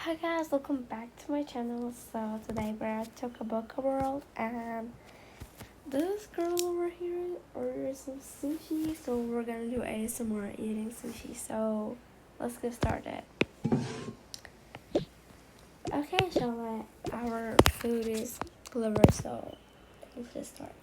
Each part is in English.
Hi guys, welcome back to my channel. So today we're at Toca Boca world and this girl over here orders some sushi, so we're gonna do ASMR eating sushi. So let's get started. Okay, so our food is delivered, so let's get started.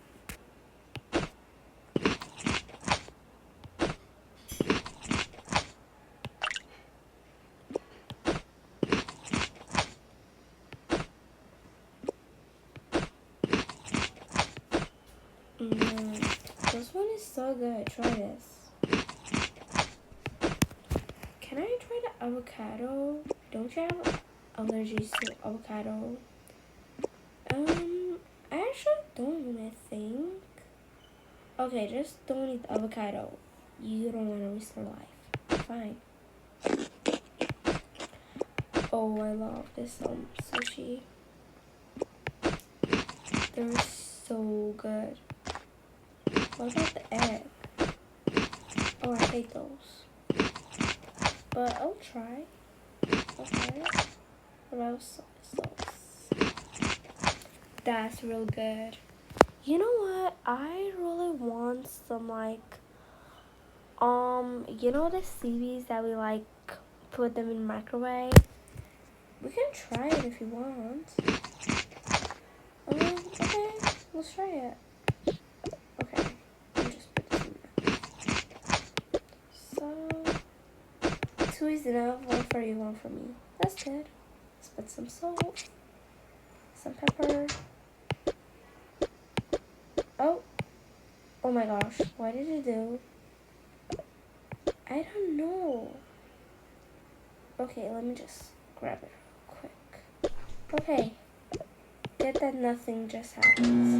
This one is so good. Try this. Can I try the avocado? Don't you have allergies to avocado? I actually don't, I think. Okay, just don't eat the avocado. You don't want to risk your life. Fine. Oh, I love this sushi. They're so good. What about the egg? Oh, I hate those. But I'll try. Okay. What about sauce? That's real good. You know what? I really want some you know the CVs that we put them in the microwave? We can try it if you want. Okay, let's try it. Okay, let me just put this in there. So, 2 is enough, 1 for you, 1 for me. That's good. Let's put some salt, some pepper. Oh my gosh, what did you do? I don't know. Okay, let me just grab it real quick. Okay, get that nothing just happens.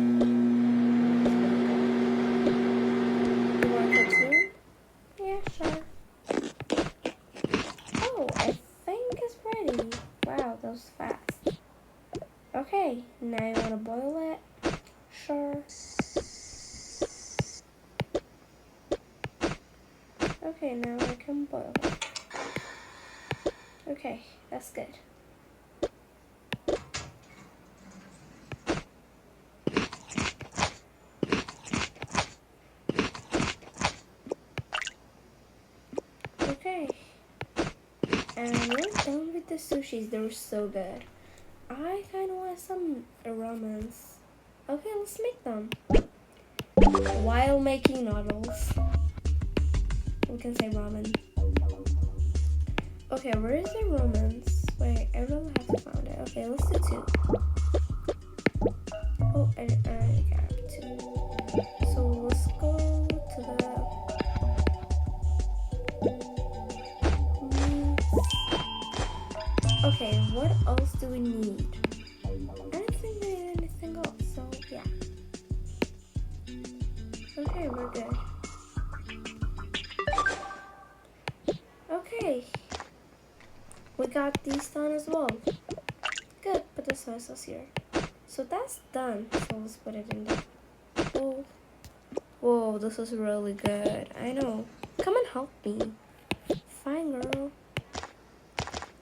You want to continue? Yeah, sure. Oh, I think it's ready. Wow, that was fast. Okay, now you want to boil it? Sure. Okay, now I can boil it. Okay, that's good. Okay, and we're done with the sushis. They were so good. I kind of want some ramens. Okay, let's make them. While making noodles. We can say ramen. Okay, where is the ramens? Wait, I really have to find it. Okay, let's do 2. Oh, I got 2. So let's go to the okay, what else do we need? I don't think we need anything else, so yeah. Okay, we're good. Okay. We got these done as well. Good, put the soy sauce here. So that's done. So let's put it in there. Oh. Whoa, this is really good. I know. Come and help me. Fine, girl.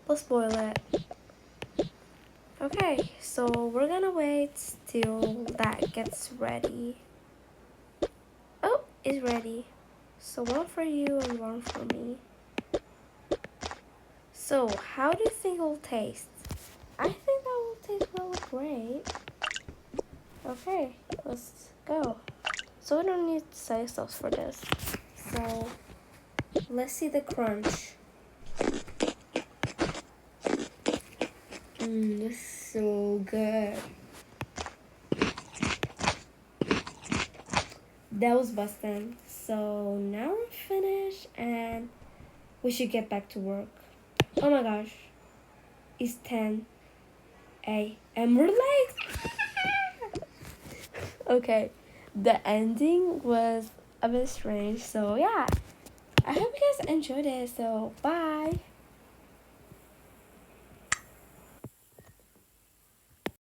Let's boil it. Okay, so we're gonna wait till that gets ready. Oh, it's ready. So 1 for you and 1 for me. So how do you think it will taste? I think that will taste really great. Okay, let's go. So we don't need soy sauce for this. So let's see the crunch. This is so good. That was busting. So now we're finished and we should get back to work. Oh my gosh. It's 10 a.m. We're late. Okay. The ending was a bit strange. So yeah. I hope you guys enjoyed it. So bye.